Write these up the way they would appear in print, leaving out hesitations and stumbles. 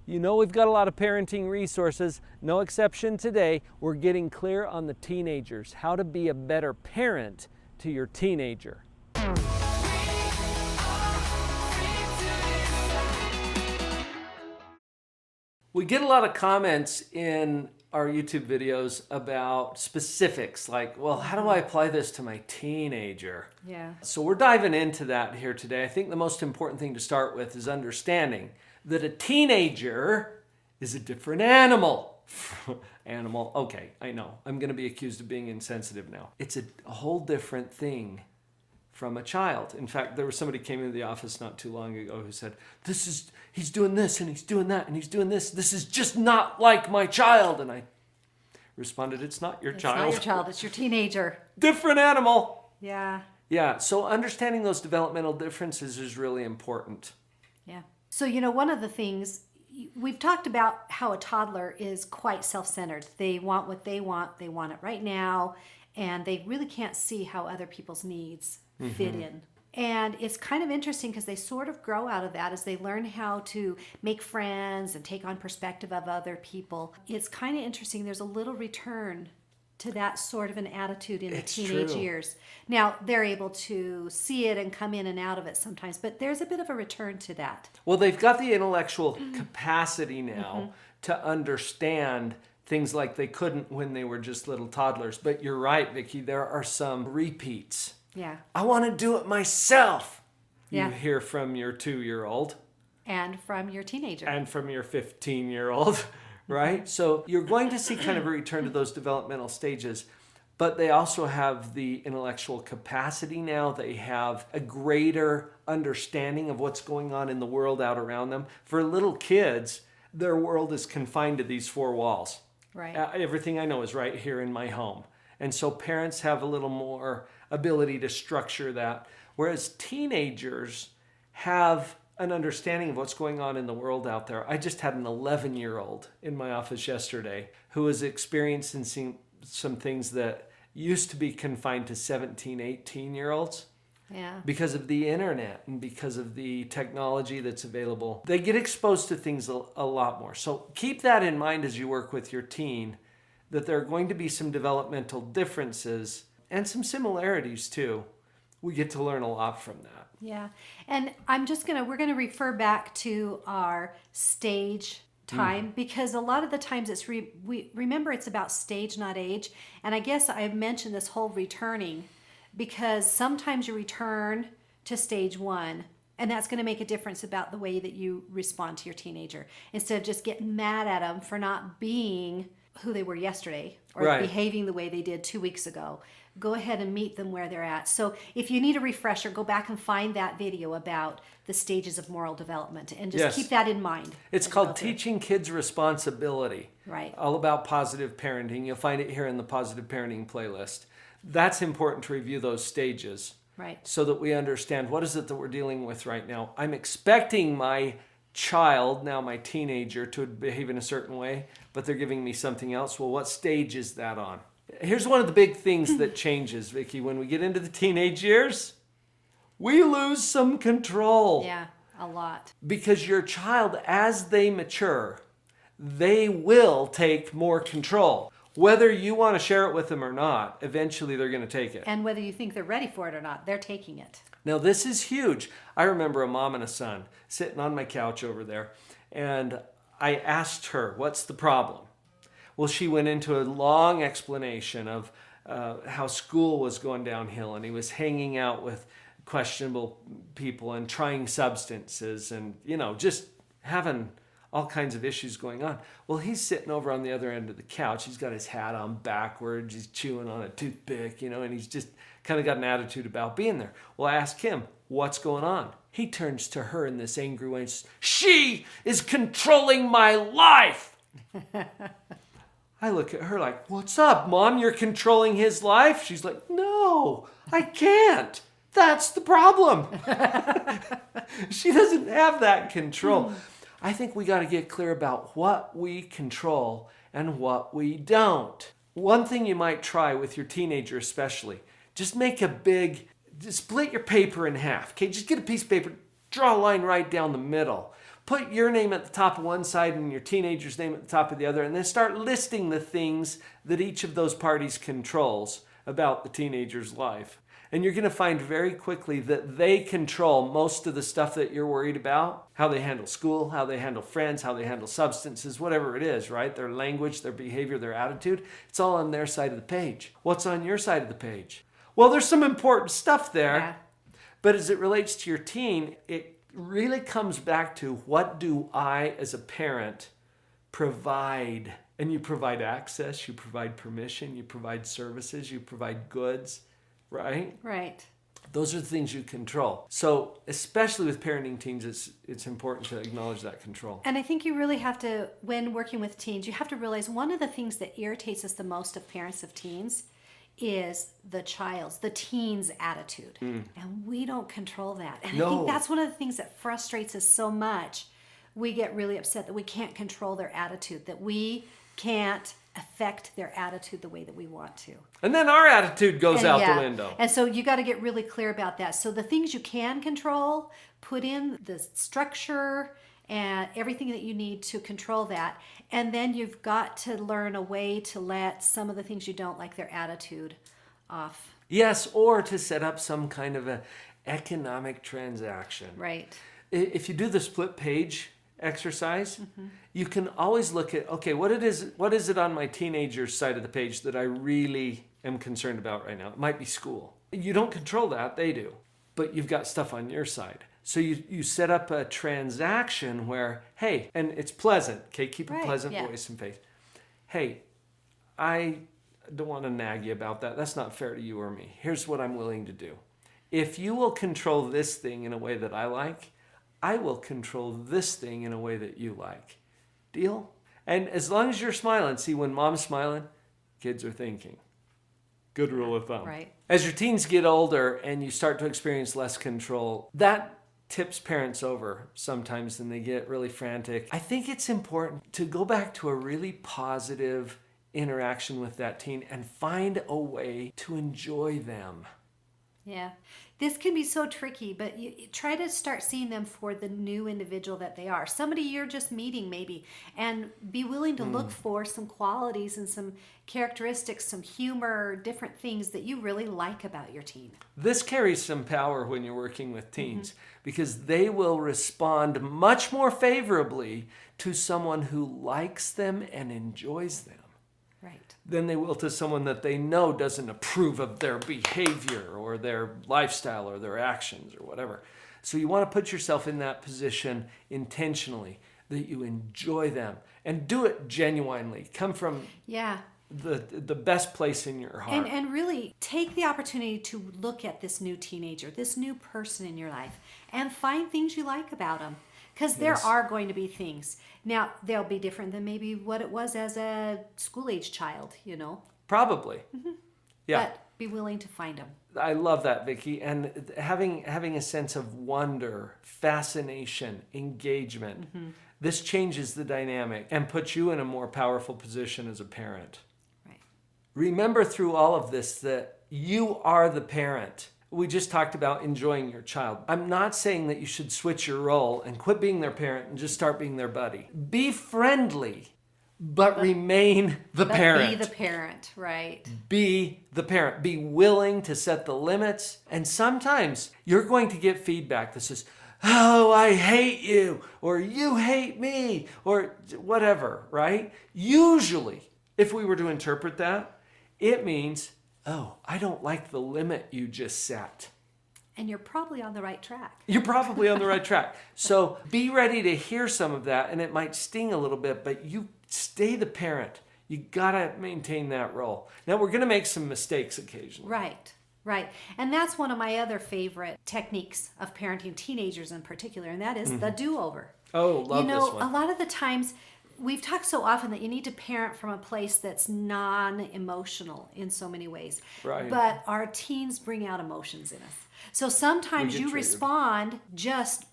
You know we've got a lot of parenting resources, no exception today. We're getting clear on the teenagers, how to be a better parent to your teenager. We get a lot of comments in our YouTube videos about specifics like, well, how do I apply this to my teenager? Yeah. So we're diving into that here today. I think the most important thing to start with is understanding that a teenager is a different animal. Animal, okay, I know. I'm going to be accused of being insensitive now. It's a whole different thing from a child. In fact, there was somebody came into the office not too long ago who said, he's doing this and he's doing that and he's doing this. This is just not like my child. And I responded, it's not your child. It's not your child, it's your teenager. Different animal. Yeah. Yeah, so understanding those developmental differences is really important. Yeah. So, one of the things, we've talked about how a toddler is quite self-centered. They want what they want it right now, and they really can't see how other people's needs fit in. And it's kind of interesting because they sort of grow out of that as they learn how to make friends and take on perspective of other people. It's kind of interesting. There's a little return to that sort of an attitude in the teenage years. Now, they're able to see it and come in and out of it sometimes, but there's a bit of a return to that. Well, they've got the intellectual capacity now to understand things like they couldn't when they were just little toddlers. But you're right, Vicki, there are some repeats. Yeah. I want to do it myself. Yeah. You hear from your 2-year-old. And from your teenager. And from your 15-year-old, right? So you're going to see kind of a return to those developmental stages, but they also have the intellectual capacity now. They have a greater understanding of what's going on in the world out around them. For little kids, their world is confined to these 4 walls. Right. Everything I know is right here in my home. And so parents have a little more ability to structure that, whereas teenagers have an understanding of what's going on in the world out there. I just had an 11-year-old in my office yesterday who was experiencing some things that used to be confined to 17, 18-year-olds. Yeah. Because of the internet and because of the technology that's available. They get exposed to things a lot more. So keep that in mind as you work with your teen, that there are going to be some developmental differences and some similarities too. We get to learn a lot from that. Yeah. And we're going to refer back to our stage time because a lot of the times we remember it's about stage, not age. And I guess I mentioned this whole returning because sometimes you return to stage 1 and that's going to make a difference about the way that you respond to your teenager. Instead of just getting mad at them for not being who they were yesterday or behaving the way they did 2 weeks ago. Go ahead and meet them where they're at. So if you need a refresher, go back and find that video about the stages of moral development and just keep that in mind. It's called Teaching Kids Responsibility. Right. All about positive parenting. You'll find it here in the positive parenting playlist. That's important to review those stages. Right. So that we understand what is it that we're dealing with right now. I'm expecting my child, now my teenager, to behave in a certain way, but they're giving me something else. Well, what stage is that on? Here's one of the big things that changes, Vicki. When we get into the teenage years, we lose some control. Yeah, a lot. Because your child, as they mature, they will take more control. Whether you want to share it with them or not, eventually they're going to take it. And whether you think they're ready for it or not, they're taking it. Now, this is huge. I remember a mom and a son sitting on my couch over there, and I asked her, what's the problem? Well, she went into a long explanation of how school was going downhill, and he was hanging out with questionable people and trying substances and, just having all kinds of issues going on. Well, he's sitting over on the other end of the couch. He's got his hat on backwards. He's chewing on a toothpick, and he's just kind of got an attitude about being there. Well, I asked him, what's going on? He turns to her in this angry way and says, she is controlling my life. I look at her like, what's up, Mom? You're controlling his life? She's like, no, I can't. That's the problem. She doesn't have that control. I think we got to get clear about what we control and what we don't. One thing you might try with your teenager especially, just split your paper in half. Okay, just get a piece of paper, draw a line right down the middle. Put your name at the top of one side and your teenager's name at the top of the other, and then start listing the things that each of those parties controls about the teenager's life. And you're going to find very quickly that they control most of the stuff that you're worried about. How they handle school, how they handle friends, how they handle substances, whatever it is, right? Their language, their behavior, their attitude. It's all on their side of the page. What's on your side of the page? Well, there's some important stuff there. Yeah. But as it relates to your teen, it really comes back to, what do I as a parent provide? And you provide access, you provide permission, you provide services, you provide goods. Right? Right. Those are the things you control. So especially with parenting teens, it's important to acknowledge that control. And I think you really have to, when working with teens, you have to realize one of the things that irritates us the most of parents of teens is the teen's attitude. And we don't control that. And I think that's one of the things that frustrates us so much. We get really upset that we can't control their attitude, that we can't affect their attitude the way that we want to. And then our attitude goes out the window. And so you got to get really clear about that. So the things you can control, put in the structure and everything that you need to control that. And then you've got to learn a way to let some of the things you don't like, their attitude, off. Yes, or to set up some kind of an economic transaction. Right. If you do the split page exercise, you can always look at, okay, what is it on my teenager's side of the page that I really am concerned about right now? It might be school. You don't control that, they do. But you've got stuff on your side. So you set up a transaction where, hey, and it's pleasant, okay, keep a pleasant voice and face. Hey, I don't want to nag you about that. That's not fair to you or me. Here's what I'm willing to do. If you will control this thing in a way that I like, I will control this thing in a way that you like. Deal? And as long as you're smiling, see, when mom's smiling, kids are thinking. Good rule of thumb. Right. As your teens get older and you start to experience less control, that tips parents over sometimes and they get really frantic. I think it's important to go back to a really positive interaction with that teen and find a way to enjoy them. Yeah. This can be so tricky, but you try to start seeing them for the new individual that they are. Somebody you're just meeting maybe, and be willing to look for some qualities and some characteristics, some humor, different things that you really like about your teen. This carries some power when you're working with teens because they will respond much more favorably to someone who likes them and enjoys them. Right. Than they will to someone that they know doesn't approve of their behavior or their lifestyle or their actions or whatever. So you want to put yourself in that position intentionally, that you enjoy them and do it genuinely. Come from the best place in your heart. And really take the opportunity to look at this new teenager, this new person in your life, and find things you like about them. Because there are going to be things. Now, they'll be different than maybe what it was as a school-age child, you know? Probably. Yeah. But be willing to find them. I love that, Vicki. And having a sense of wonder, fascination, engagement, this changes the dynamic and puts you in a more powerful position as a parent. Right. Remember through all of this that you are the parent. We just talked about enjoying your child. I'm not saying that you should switch your role and quit being their parent and just start being their buddy. Be friendly, but remain the parent. Be the parent, right. Be the parent. Be willing to set the limits. And sometimes you're going to get feedback that says, oh, I hate you, or you hate me, or whatever, right? Usually, if we were to interpret that, it means, oh, I don't like the limit you just set. And you're probably on the right track. You're probably on the right track. So be ready to hear some of that, and it might sting a little bit, but you stay the parent. You got to maintain that role. Now, we're going to make some mistakes occasionally. Right. And that's one of my other favorite techniques of parenting teenagers in particular, and that is the do-over. Oh, love this one. A lot of the times, we've talked so often that you need to parent from a place that's non-emotional in so many ways. Right. But our teens bring out emotions in us. So sometimes you respond just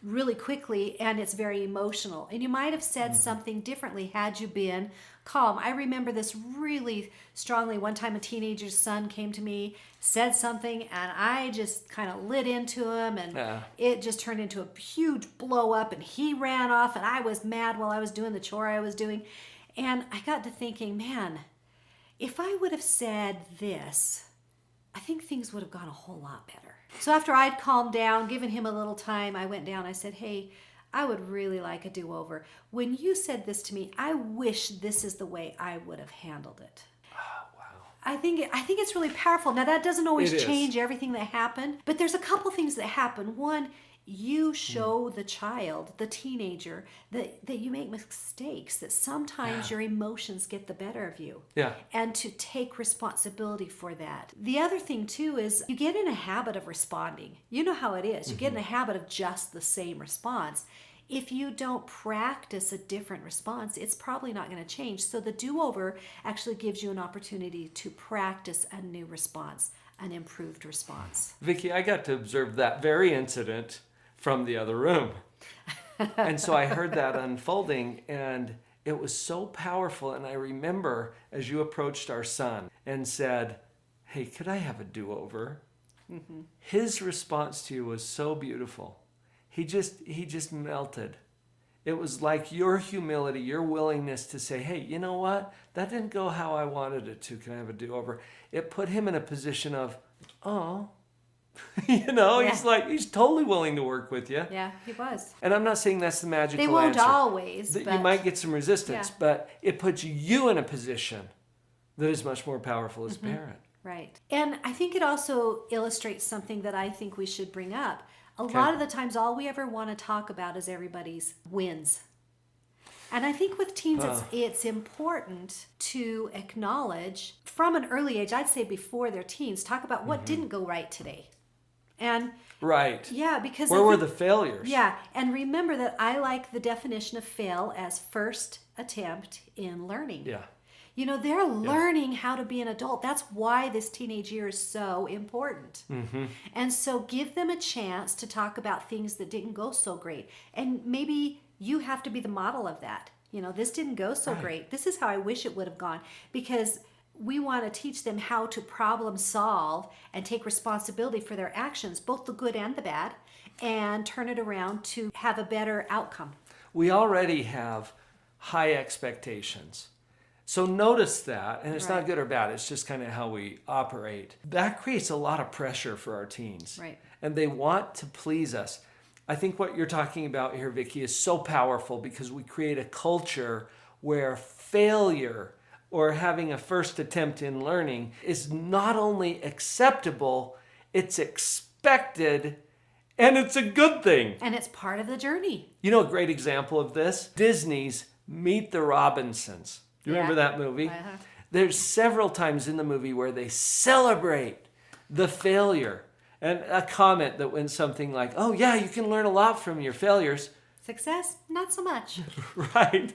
really quickly, and it's very emotional. And you might have said something differently had you been calm. I remember this really strongly. One time a teenager's son came to me, said something, and I just kind of lit into him, and it just turned into a huge blow up, and he ran off, and I was mad while I was doing the chore I was doing. And I got to thinking, man, if I would have said this, I think things would have gone a whole lot better. So after I'd calmed down, given him a little time, I went down. I said, hey, I would really like a do-over. When you said this to me, I wish this is the way I would have handled it. Oh, wow. I think it's really powerful. Now, that doesn't always change everything that happened, but there's a couple things that happen. One, you show the child, the teenager, that you make mistakes, that sometimes your emotions get the better of you. Yeah. And to take responsibility for that. The other thing too is you get in a habit of responding. You know how it is. You get in a habit of just the same response. If you don't practice a different response, it's probably not going to change. So the do-over actually gives you an opportunity to practice a new response, an improved response. Vicki, I got to observe that very incident from the other room. And so I heard that unfolding, and it was so powerful. And I remember as you approached our son and said, hey, could I have a do-over? His response to you was so beautiful. He just melted. It was like your humility, your willingness to say, hey, you know what? That didn't go how I wanted it to. Can I have a do-over? It put him in a position of, oh, he's totally willing to work with you. Yeah, he was. And I'm not saying that's the magical answer. They won't answer. always. You might get some resistance, but it puts you in a position that is much more powerful as a parent. Right. And I think it also illustrates something that I think we should bring up. A lot of the times, all we ever want to talk about is everybody's wins. And I think with teens, it's important to acknowledge from an early age, I'd say before they're teens, talk about what didn't go right today. And right. Yeah, because where were the failures? Yeah, and remember that I like the definition of fail as first attempt in learning. Yeah. They're learning how to be an adult. That's why this teenage year is so important. And so give them a chance to talk about things that didn't go so great. And maybe you have to be the model of that. This didn't go so great. This is how I wish it would have gone. Because we want to teach them how to problem solve and take responsibility for their actions, both the good and the bad, and turn it around to have a better outcome. We already have high expectations. So notice that, and it's not good or bad, it's just kind of how we operate. That creates a lot of pressure for our teens. Right. And they want to please us. I think what you're talking about here, Vicki, is so powerful because we create a culture where failure or having a first attempt in learning is not only acceptable, it's expected, and it's a good thing. And it's part of the journey. A great example of this? Disney's Meet the Robinsons. Do you remember that movie? Uh-huh. There's several times in the movie where they celebrate the failure. And a comment that went something like, oh yeah, you can learn a lot from your failures. Success, not so much. Right.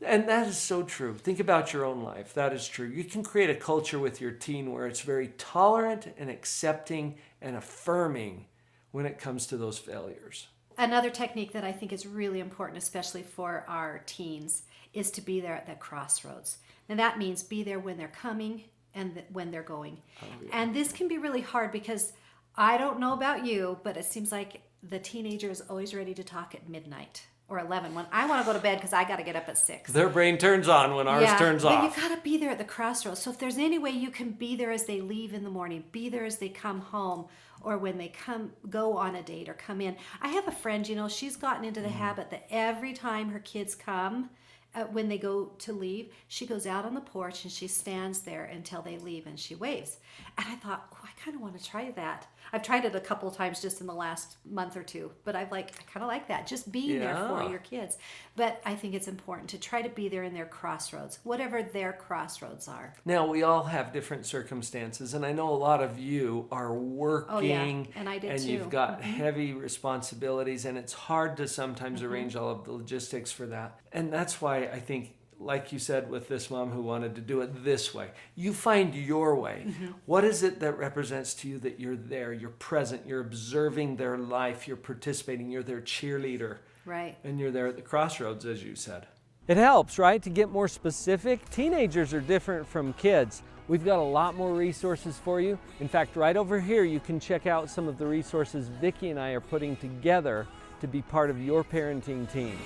And that is so true. Think about your own life. That is true. You can create a culture with your teen where it's very tolerant and accepting and affirming when it comes to those failures. Another technique that I think is really important, especially for our teens, is to be there at the crossroads. And that means be there when they're coming and when they're going. Oh, yeah. And this can be really hard because I don't know about you, but it seems like the teenager is always ready to talk at midnight or 11 when I want to go to bed because I got to get up at 6. Their brain turns on when ours turns off. But you got to be there at the crossroads. So if there's any way you can be there as they leave in the morning, be there as they come home, or when they go on a date or come in. I have a friend, she's gotten into the habit that every time her kids come, when they go to leave, she goes out on the porch and she stands there until they leave and she waves. And I thought, I kind of want to try that. I've tried it a couple of times just in the last month or two, but I kind of like that, just being there for your kids. But I think it's important to try to be there in their crossroads, whatever their crossroads are. Now, we all have different circumstances, and I know a lot of you are working, and I did and too. You've got heavy responsibilities, and it's hard to sometimes arrange all of the logistics for that. And that's why I think like you said with this mom who wanted to do it this way. You find your way. What is it that represents to you that you're there, you're present, you're observing their life, you're participating, you're their cheerleader. Right. And you're there at the crossroads, as you said. It helps, right, to get more specific. Teenagers are different from kids. We've got a lot more resources for you. In fact, right over here, you can check out some of the resources Vicki and I are putting together to be part of your parenting team.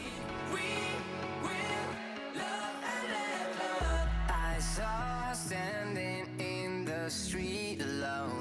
I saw her standing in the street alone.